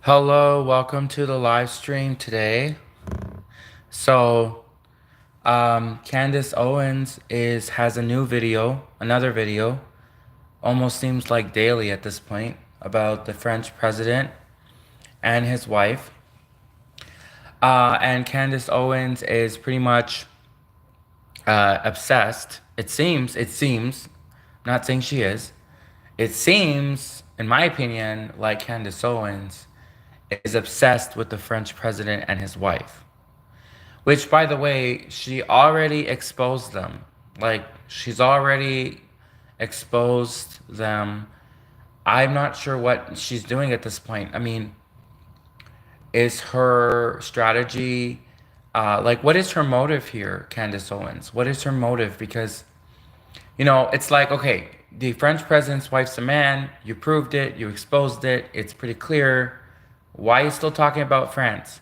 Hello, welcome to the live stream today. So, Candace Owens has a new video, another video, almost seems like daily at this point, about the French president and his wife. And Candace Owens is pretty much obsessed. It seems, not saying she is. It seems, in my opinion, like Candace Owens is obsessed with the French president and his wife. Which, by the way, she already exposed them. Like, she's already exposed them. I'm not sure what she's doing at this point. I mean, is her strategy, what is her motive here, Candace Owens? What is her motive? Because, it's like, okay, the French president's wife's a man. You proved it. You exposed it. It's pretty clear. Why are you still talking about France?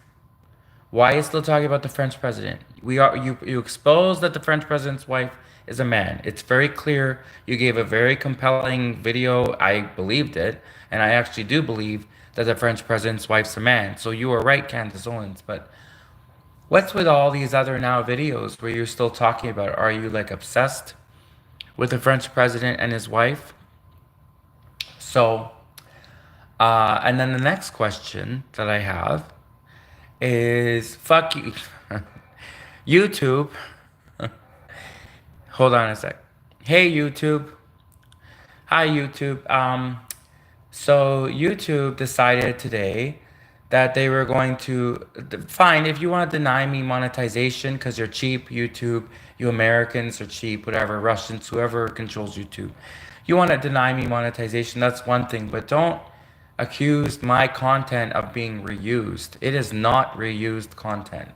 Why are you still talking about the French president? You exposed that the French president's wife is a man. It's very clear. You gave a very compelling video. I believed it, and I actually do believe that the French president's wife's a man. So you were right, Candace Owens. But what's with all these other now videos where you're still talking about it? Are you like obsessed with the French president and his wife? So, and then the next question that I have is fuck you. YouTube. Hold on a sec. Hey YouTube. Hi YouTube. So YouTube decided today that they were going to fine if you want to deny me monetization because you're cheap, YouTube, you Americans are cheap, whatever, Russians, whoever controls YouTube. You want to deny me monetization, that's one thing, but don't accuse my content of being reused. It is not reused content.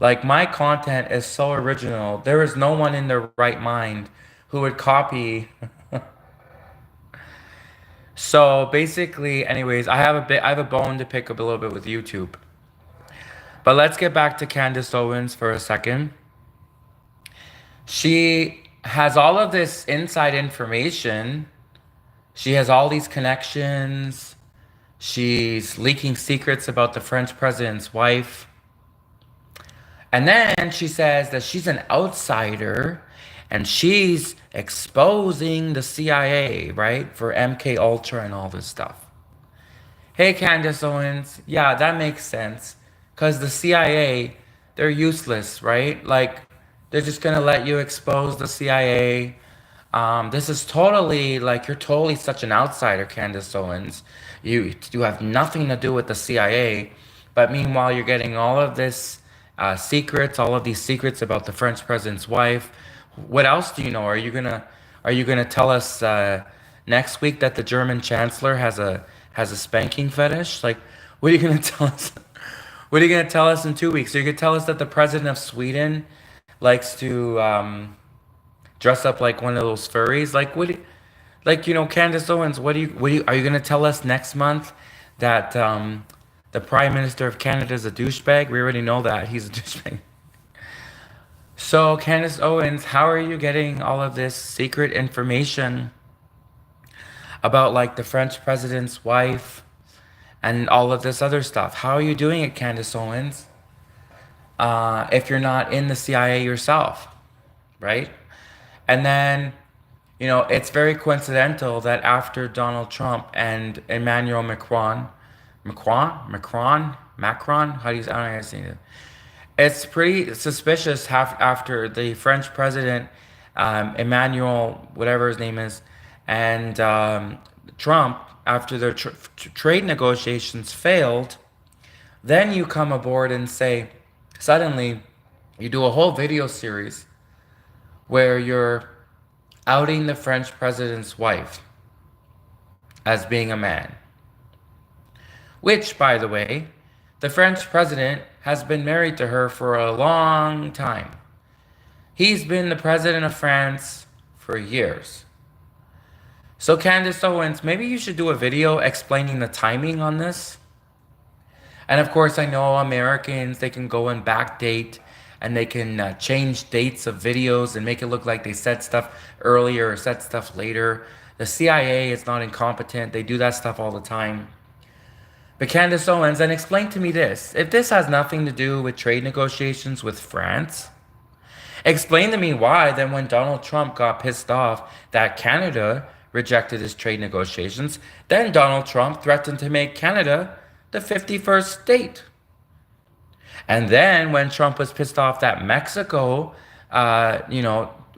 Like, my content is so original. There is no one in their right mind who would copy. So basically, anyways, I have a bone to pick up a little bit with YouTube. But let's get back to Candace Owens for a second. She has all of this inside information. She has all these connections. She's leaking secrets about the French president's wife. And then she says that she's an outsider and she's exposing the CIA, right? For MK Ultra and all this stuff. Hey, Candace Owens. Yeah, that makes sense. Because the CIA, they're useless, right? Like, they're just going to let you expose the CIA. This is totally, like, you're totally such an outsider, Candace Owens. You have nothing to do with the CIA. But meanwhile, you're getting all of this secrets, all of these secrets about the French president's wife. What else do you know? Are you gonna tell us next week that the German chancellor has a spanking fetish? Like, what are you gonna tell us? What are you gonna tell us in 2 weeks? Are you gonna tell us that the president of Sweden likes to dress up like one of those furries? Like, Candace Owens, are you gonna tell us next month that the Prime Minister of Canada is a douchebag? We already know that he's a douchebag. So, Candace Owens, how are you getting all of this secret information about like the French president's wife and all of this other stuff? How are you doing it, Candace Owens? If you're not in the CIA yourself, right? And then, it's very coincidental that after Donald Trump and Emmanuel Macron, how do you, I don't know how to say it. It's pretty suspicious after the French president, Emmanuel, whatever his name is, and Trump, after their trade negotiations failed, then you come aboard and say, suddenly, you do a whole video series where you're outing the French president's wife as being a man. Which, by the way, the French president has been married to her for a long time. He's been the president of France for years. So, Candace Owens, maybe you should do a video explaining the timing on this. And of course, I know Americans, they can go and backdate and they can change dates of videos and make it look like they said stuff earlier or said stuff later. The CIA is not incompetent. They do that stuff all the time. But Candace Owens, then explain to me this. If this has nothing to do with trade negotiations with France, explain to me why then when Donald Trump got pissed off that Canada rejected his trade negotiations, then Donald Trump threatened to make Canada the 51st state. And then when Trump was pissed off that Mexico,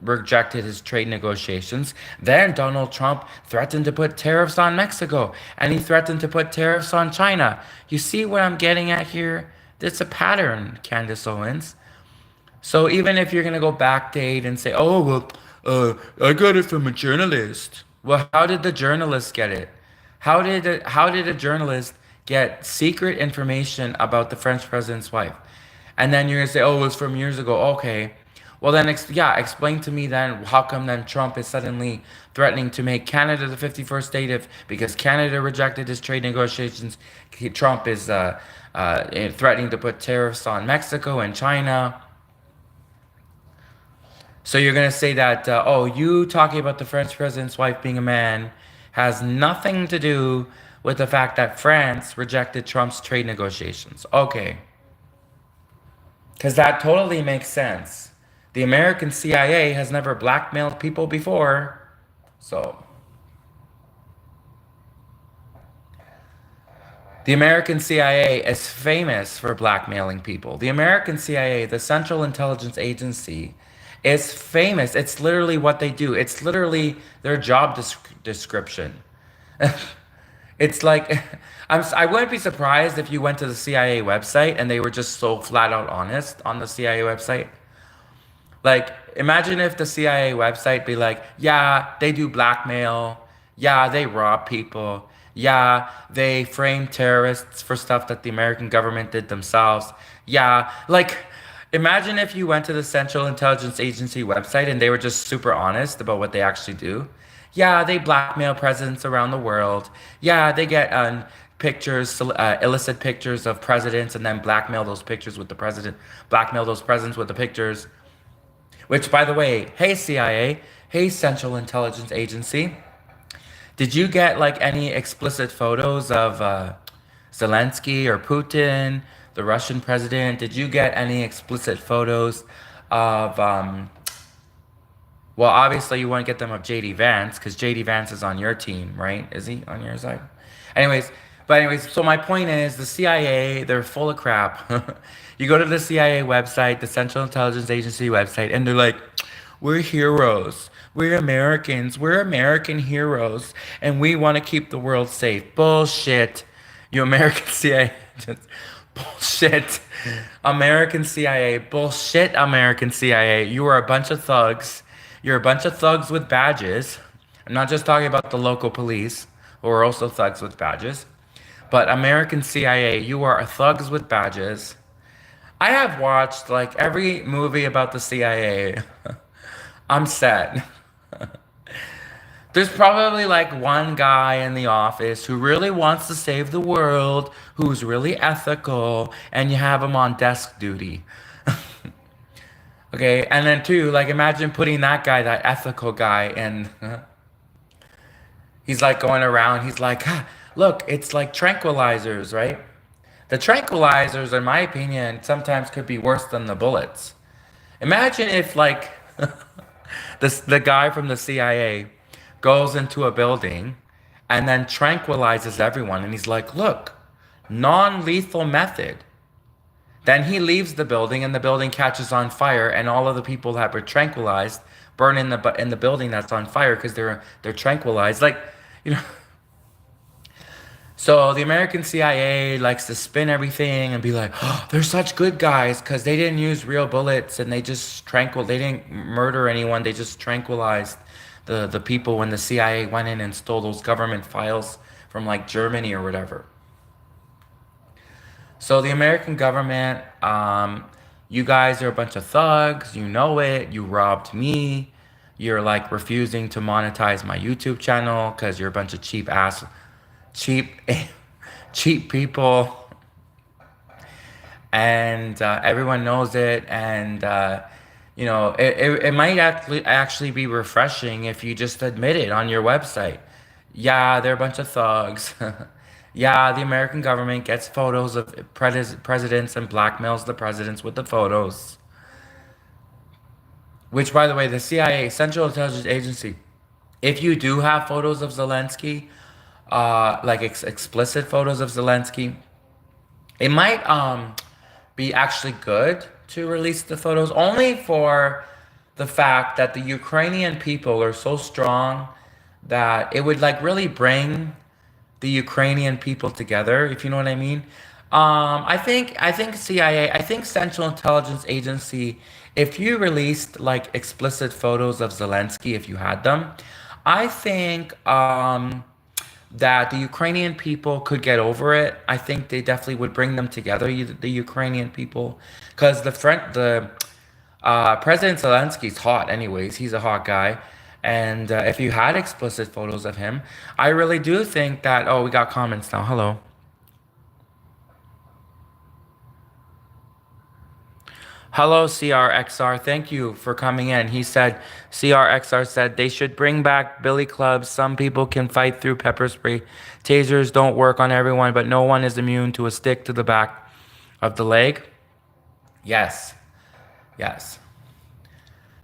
rejected his trade negotiations, then Donald Trump threatened to put tariffs on Mexico and he threatened to put tariffs on China. You see what I'm getting at here? It's a pattern, Candace Owens. So even if you're going to go backdate and say, oh, well, I got it from a journalist. Well, how did the journalist get it? How did a journalist get secret information about the French president's wife? And then you're going to say, oh, it was from years ago. Okay. Well, then, explain to me then how come then Trump is suddenly threatening to make Canada the 51st state because Canada rejected his trade negotiations. Trump is threatening to put tariffs on Mexico and China. So you're going to say that, you talking about the French president's wife being a man has nothing to do with the fact that France rejected Trump's trade negotiations. Okay. Because that totally makes sense. The American CIA has never blackmailed people before. So, the American CIA is famous for blackmailing people. The American CIA, the Central Intelligence Agency, is famous. It's literally what they do. It's literally their job description. It's like, I wouldn't be surprised if you went to the CIA website and they were just so flat out honest on the CIA website. Like, imagine if the CIA website be like, yeah, they do blackmail. Yeah, they rob people. Yeah, they frame terrorists for stuff that the American government did themselves. Yeah, like, imagine if you went to the Central Intelligence Agency website and they were just super honest about what they actually do. Yeah, they blackmail presidents around the world. Yeah, they get pictures, illicit pictures of presidents and then blackmail those pictures with the president, blackmail those presidents with the pictures. Which, by the way, hey CIA, hey Central Intelligence Agency, did you get like any explicit photos of Zelensky or Putin, the Russian president? Did you get any explicit photos of, well, obviously you want to get them of JD Vance because JD Vance is on your team, right? Is he on your side? Anyways, so my point is the CIA, they're full of crap. You go to the CIA website, the Central Intelligence Agency website, and they're like, we're heroes. We're Americans. We're American heroes. And we want to keep the world safe. Bullshit. You American CIA agents. Bullshit. American CIA. Bullshit, American CIA. You are a bunch of thugs. You're a bunch of thugs with badges. I'm not just talking about the local police, who are also thugs with badges. But American CIA, you are thugs with badges. I have watched like every movie about the CIA. I'm set. There's probably like one guy in the office who really wants to save the world, who's really ethical, and you have him on desk duty. Okay, and then two, like imagine putting that guy, that ethical guy, and he's like going around, he's like, look, it's like tranquilizers, right? The tranquilizers, in my opinion, sometimes could be worse than the bullets. Imagine if, like, the guy from the CIA goes into a building and then tranquilizes everyone, and he's like, look, non-lethal method. Then he leaves the building, and the building catches on fire, and all of the people that were tranquilized burn in the building that's on fire because they're tranquilized. Like, you know. So the American CIA likes to spin everything and be like, oh, they're such good guys because they didn't use real bullets and they didn't murder anyone. They just tranquilized the people when the CIA went in and stole those government files from like Germany or whatever. So the American government, you guys are a bunch of thugs. You know it. You robbed me. You're like refusing to monetize my YouTube channel because you're a bunch of cheap people, and everyone knows it. And it might actually be refreshing if you just admit it on your website. Yeah, they're a bunch of thugs. Yeah, the American government gets photos of presidents and blackmails the presidents with the photos. Which, by the way, the CIA, Central Intelligence Agency, if you do have photos of Zelensky, like explicit photos of Zelensky, it might be actually good to release the photos only for the fact that the Ukrainian people are so strong that it would like really bring the Ukrainian people together, if you know what I mean. I think CIA, I think Central Intelligence Agency, if you released like explicit photos of Zelensky, if you had them, I think that the Ukrainian people could get over it. I think they definitely would bring them together, the Ukrainian people, because the President Zelensky's hot, anyways. He's a hot guy. And if you had explicit photos of him, I really do think that. Oh, we got comments now. Hello. Hello, CRXR. Thank you for coming in. He said, CRXR said they should bring back billy clubs. Some people can fight through pepper spray. Tasers don't work on everyone, but no one is immune to a stick to the back of the leg. Yes. Yes.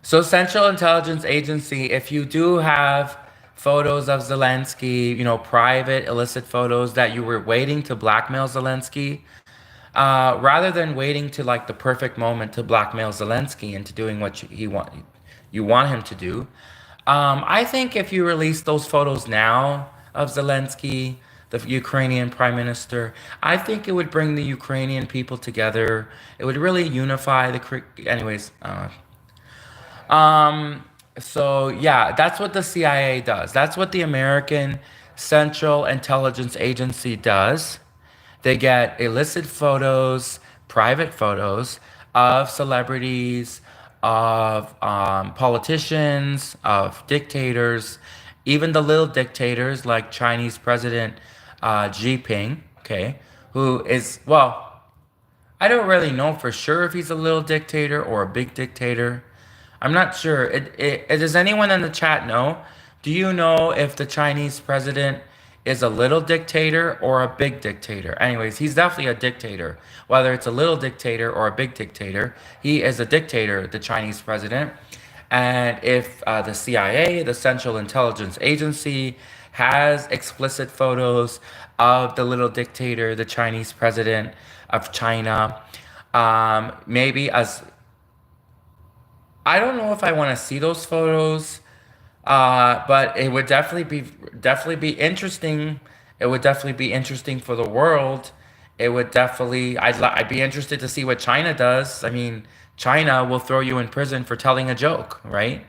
So, Central Intelligence Agency, if you do have photos of Zelensky, private, illicit photos that you were waiting to blackmail Zelensky, rather than waiting to like the perfect moment to blackmail Zelensky into doing what you want him to do, I think if you release those photos now of Zelensky, the Ukrainian prime minister, I think it would bring the Ukrainian people together. It would really unify anyways. Um, so yeah, that's what the CIA does. That's what the American Central Intelligence Agency does. They get illicit photos, private photos of celebrities, of politicians, of dictators, even the little dictators like Chinese President Xi Jinping, okay, who is, well, I don't really know for sure if he's a little dictator or a big dictator. I'm not sure. Does anyone in the chat know? Do you know if the Chinese president is a little dictator or a big dictator? Anyways, he's definitely a dictator. Whether it's a little dictator or a big dictator, he is a dictator, the Chinese president. And if the CIA, the Central Intelligence Agency, has explicit photos of the little dictator, the Chinese president of China, maybe as I don't know if I want to see those photos, but it would definitely be interesting. It would definitely be interesting for the world. It would definitely. I'd be interested to see what China does. I mean, China will throw you in prison for telling a joke, right?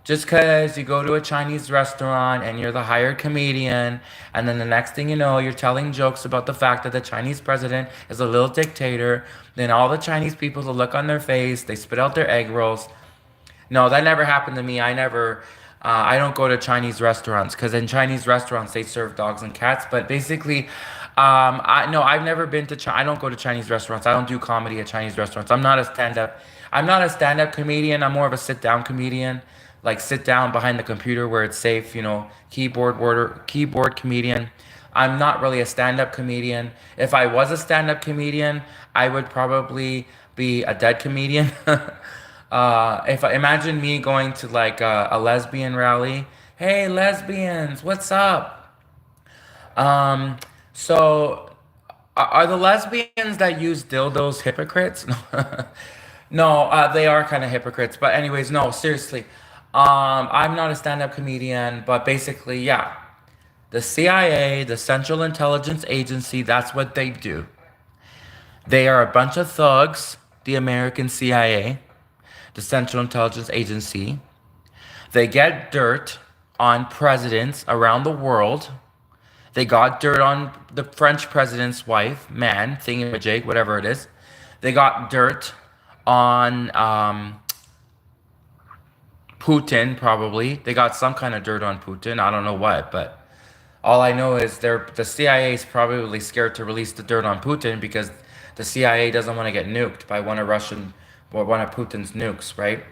Just because you go to a Chinese restaurant and you're the hired comedian, and then the next thing you know, you're telling jokes about the fact that the Chinese president is a little dictator, then all the Chinese people, the look on their face, they spit out their egg rolls. No, that never happened to me. I don't go to Chinese restaurants because in Chinese restaurants they serve dogs and cats. But basically, no, I've never been to China. I don't go to Chinese restaurants. I don't do comedy at Chinese restaurants. I'm not a stand-up comedian. I'm more of a sit-down comedian. Like sit down behind the computer where it's safe. Keyboard comedian. I'm not really a stand-up comedian. If I was a stand-up comedian, I would probably be a dead comedian. If I imagine me going to like a lesbian rally, hey lesbians, what's up? Um, so are the lesbians that use dildos hypocrites? No, they are kind of hypocrites. But anyways, no, seriously, I'm not a stand-up comedian, but basically, yeah, the CIA, the Central Intelligence Agency, that's what they do. They are a bunch of thugs, the American CIA, the Central Intelligence Agency. They get dirt on presidents around the world. They got dirt on the French president's wife, man, thingamajig, whatever it is. They got dirt on Putin, probably. They got some kind of dirt on Putin. I don't know what, but all I know is the CIA is probably scared to release the dirt on Putin because the CIA doesn't want to get nuked by one of Putin's nukes, right?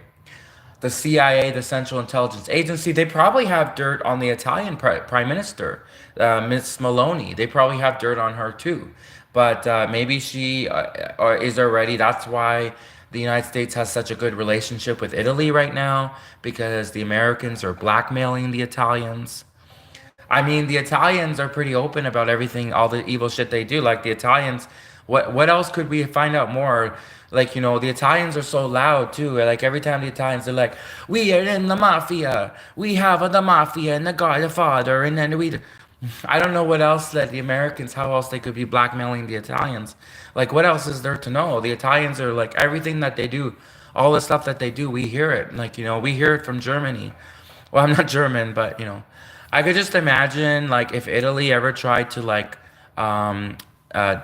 the CIA, the Central Intelligence Agency, they probably have dirt on the Italian Prime Minister, Miss Maloney. They probably have dirt on her too. But maybe she is already, that's why the United States has such a good relationship with Italy right now, because the Americans are blackmailing the Italians. I mean, the Italians are pretty open about everything, all the evil shit they do. Like the Italians, what else could we find out more? Like, the Italians are so loud too. Like every time the Italians are like, "We are in the mafia. We have the mafia and the Godfather," and then I don't know what else that the Americans, how else they could be blackmailing the Italians. Like, what else is there to know? The Italians are like everything that they do, all the stuff that they do, we hear it. Like, we hear it from Germany. Well, I'm not German, but I could just imagine like if Italy ever tried to like, um, uh,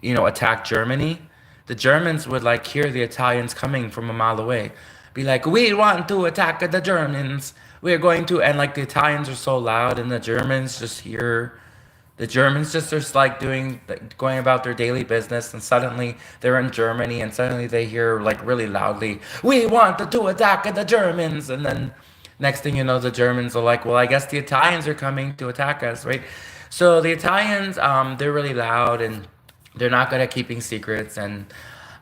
attack Germany, the Germans would like hear the Italians coming from a mile away, be like, "We want to attack the Germans. We're going to," and like the Italians are so loud, and the Germans just hear. The Germans just are like going about their daily business, and suddenly they're in Germany, and suddenly they hear like really loudly, "We want to attack the Germans," and then next thing you know, the Germans are like, "Well, I guess the Italians are coming to attack us, right?" So the Italians, they're really loud, and they're not good at keeping secrets, and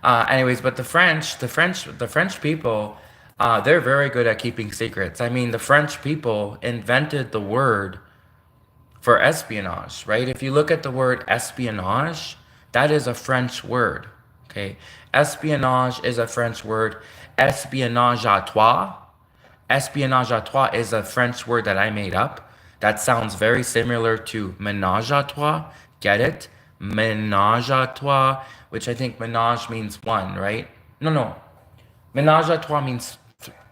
anyways, but the French people, they're very good at keeping secrets. I mean, the French people invented the word for espionage, right? If you look at the word espionage, that is a French word. Okay, espionage is a French word. Espionnage à toi. Espionnage à toi is a French word that I made up. That sounds very similar to ménage à trois. Get it? Ménage à trois, which I think ménage means one, right? No, no. Ménage à trois means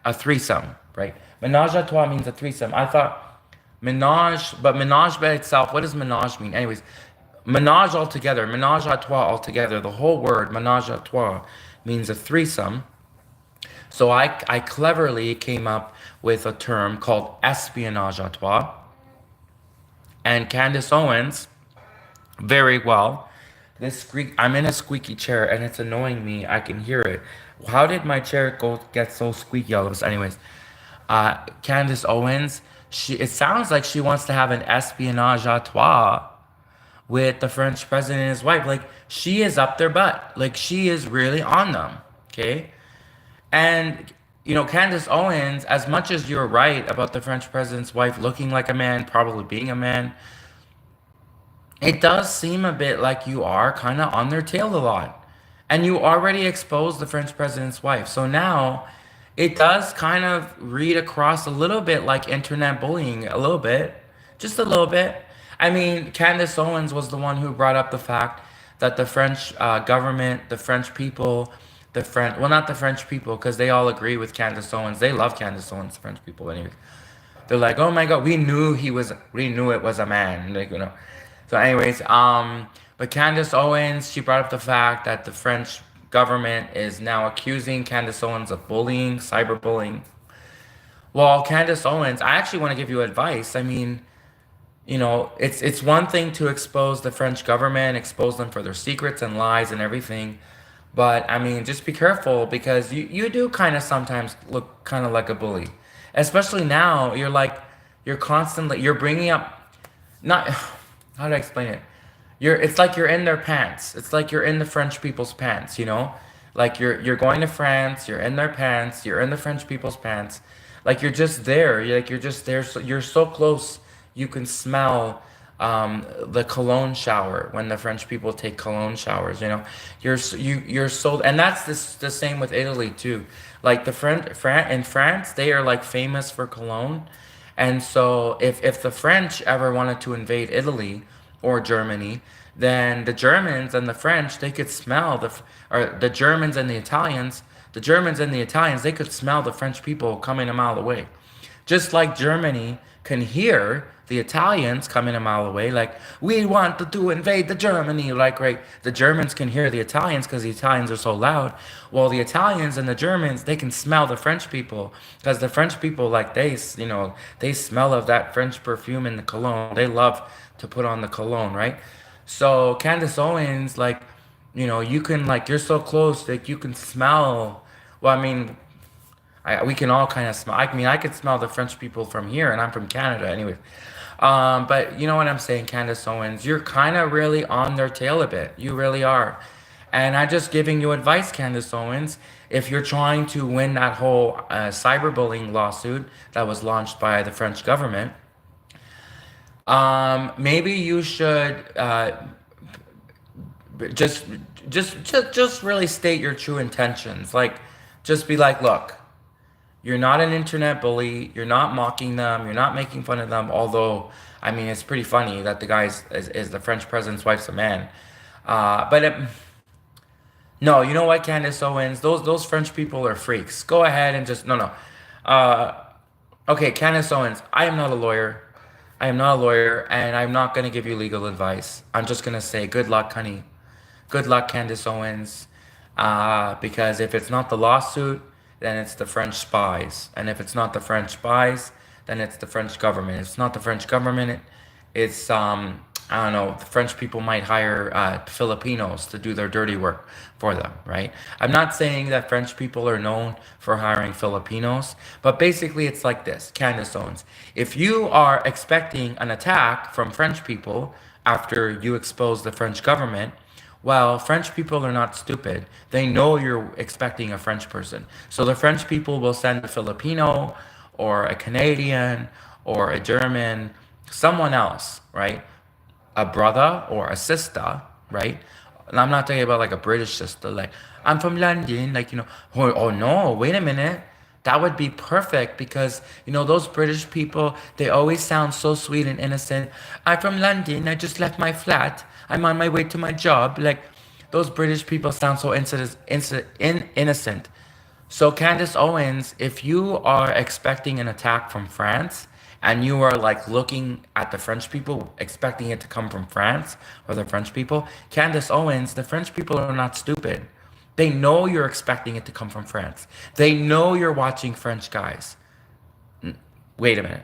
a threesome, right? Ménage à trois means a threesome. I thought Menage, but menage by itself, what does menage mean? Anyways, menage altogether, menage à trois altogether, the whole word, menage à trois, means a threesome. So I cleverly came up with a term called espionage à trois. And Candace Owens, very well, I'm in a squeaky chair and it's annoying me. I can hear it. How did my chair get so squeaky all of a sudden? Anyways, Candace Owens, it sounds like she wants to have an espionage à trois with the French president and his wife. Like she is up their butt. Like she is really on them. Okay. And Candace Owens, as much as you're right about the French president's wife looking like a man, probably being a man, it does seem a bit like you are kind of on their tail a lot. And you already exposed the French president's wife. So now it does kind of read across a little bit like internet bullying, a little bit, just a little bit. I mean, Candace Owens was the one who brought up the fact that the French government, the French people, well, not the French people, because they all agree with Candace Owens. They love Candace Owens, the French people, anyway. They're like, "Oh my God, we knew it was a man," like. So, anyways, but Candace Owens, she brought up the fact that the French government is now accusing Candace Owens of bullying, cyberbullying. Well, Candace Owens, I actually want to give you advice. I mean, it's one thing to expose the French government, expose them for their secrets and lies and everything. But I mean, just be careful because you do kind of sometimes look kind of like a bully. Especially now, you're bringing up, not, how do I explain it? It's like you're in their pants. It's like you're in the French people's pants. Like you're going to France, you're in their pants, you're in the French people's pants. Like you're just there. You're just there. So you're so close, you can smell the cologne shower when the French people take cologne showers. You're so, and that's the same with Italy too. Like in France, they are like famous for cologne, and so if the French ever wanted to invade Italy or Germany, then the Germans and the French, they could smell or the Germans and the Germans and the Italians, they could smell the French people coming a mile away. Just like Germany can hear the Italians coming a mile away, like, "We want to invade the Germany," like, right? The Germans can hear the Italians because the Italians are so loud. Well, the Italians and the Germans, they can smell the French people because the French people, like, they smell of that French perfume in the cologne. They love to put on the cologne, right? So Candace Owens, like, you can, like, you're so close, like, you can smell. Well, We can all kind of smell. I mean, I could smell the French people from here, and I'm from Canada, anyways. But you know what I'm saying, Candace Owens, you're kind of really on their tail a bit. You really are. And I'm just giving you advice, Candace Owens. If you're trying to win that whole cyberbullying lawsuit that was launched by the French government, maybe you should just just really state your true intentions. Like, just be like, look, you're not an internet bully. You're not mocking them. You're not making fun of them. Although, I mean, it's pretty funny that the guy is the French president's wife's a man. But no, you know what, Candace Owens? Those French people are freaks. Go ahead and just no. Uh, okay, Candace Owens. I am not a lawyer. I am not a lawyer, and I'm not gonna give you legal advice. I'm just gonna say good luck, honey. Good luck, Candace Owens. Because if it's not the lawsuit, then it's the French spies. And if it's not the French spies, then it's the French government. If it's not the French government, it's, I don't know, the French people might hire Filipinos to do their dirty work for them, right? I'm not saying that French people are known for hiring Filipinos, but basically it's like this, Candace Owens. If you are expecting an attack from French people after you expose the French government, well, French people are not stupid. They know you're expecting a French person. So the French people will send a Filipino or a Canadian or a German, someone else, right? A brother or a sister, right? And I'm not talking about like a British sister, like, I'm from London, like, oh no, wait a minute. That would be perfect because, those British people, they always sound so sweet and innocent. I'm from London. I just left my flat. I'm on my way to my job. Like, those British people sound so innocent. So, Candace Owens, if you are expecting an attack from France and you are like looking at the French people, expecting it to come from France or the French people, Candace Owens, the French people are not stupid. They know you're expecting it to come from France. They know you're watching French guys. Wait a minute.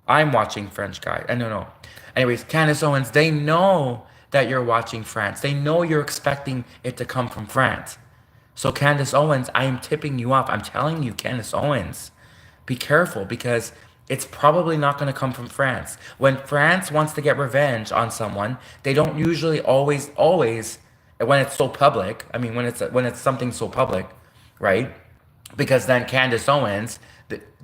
I'm watching French guys. I don't know. Anyways, Candace Owens, they know that you're watching France. They know you're expecting it to come from France. So Candace Owens, I am tipping you off. I'm telling you, Candace Owens, be careful because it's probably not going to come from France. When France wants to get revenge on someone, they don't usually always when it's so public. I mean, when it's something so public, right? Because then Candace Owens,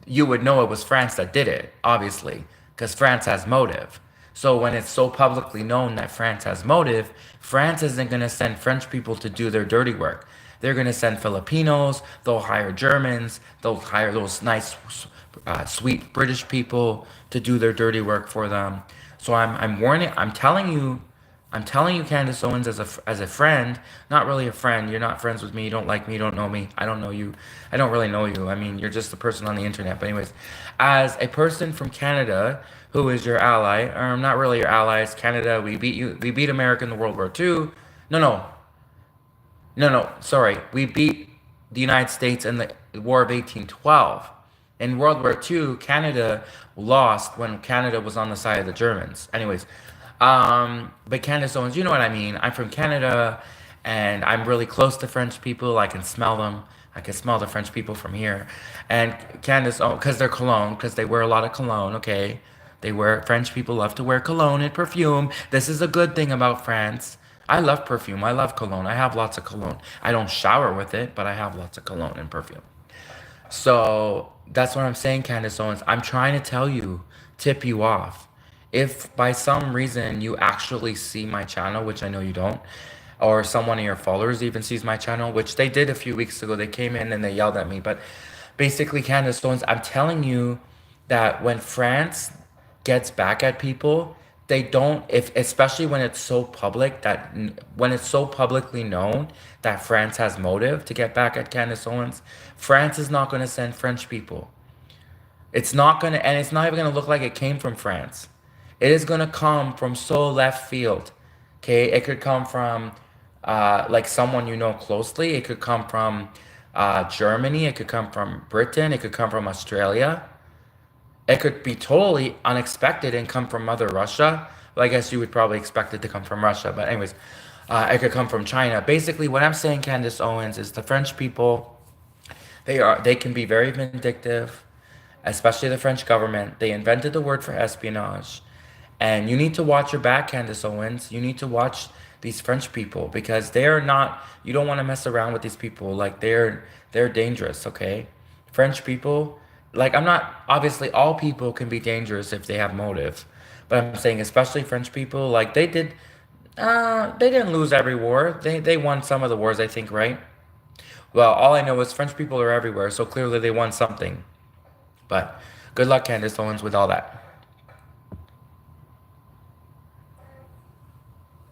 you would know it was France that did it, obviously, because France has motive. So when it's so publicly known that France has motive, France isn't going to send French people to do their dirty work. They're going to send Filipinos, they'll hire Germans, they'll hire those nice, sweet British people to do their dirty work for them. So I'm warning, I'm telling you, Candace Owens, as a friend, not really a friend. You're not friends with me. You don't like me. You don't know me. I don't know you. I don't really know you. I mean, you're just a person on the internet. But anyways, as a person from Canada who is your ally, or not really your allies, Canada, we beat you. We beat America in the World War II. No. Sorry, we beat the United States in the War of 1812. In World War II, Canada lost when Canada was on the side of the Germans. Anyways, but Candace Owens, you know what I mean. I'm from Canada, and I'm really close to French people. I can smell them. I can smell the French people from here. And Candace, oh, because they're cologne, because they wear a lot of cologne. Okay, French people love to wear cologne and perfume. This is a good thing about France. I love perfume. I love cologne. I have lots of cologne. I don't shower with it, but I have lots of cologne and perfume. So that's what I'm saying, Candace Owens. I'm trying to tell you, tip you off. If by some reason you actually see my channel, which I know you don't, or someone of your followers even sees my channel, which they did a few weeks ago, they came in and they yelled at me. But basically, Candace Owens, I'm telling you that when France gets back at people, they don't, if especially when it's so public that when it's so publicly known that France has motive to get back at Candace Owens, France is not going to send French people. It's not going to, and it's not even going to look like it came from France. It is going to come from so left field. Okay, it could come from like someone you know closely. It could come from Germany. It could come from Britain. It could come from Australia. It could be totally unexpected and come from Mother Russia. Well, I guess you would probably expect it to come from Russia. But anyways, it could come from China. Basically, what I'm saying, Candace Owens, is the French people, They can be very vindictive, especially the French government. They invented the word for espionage. And you need to watch your back, Candace Owens. You need to watch these French people because they're not, you don't want to mess around with these people. Like they're dangerous, okay? French people, like I'm not, obviously all people can be dangerous if they have motive. But I'm saying especially French people, like they didn't lose every war. They won some of the wars, I think, right? Well, all I know is French people are everywhere, so clearly they won something. But good luck, Candace Owens, with all that.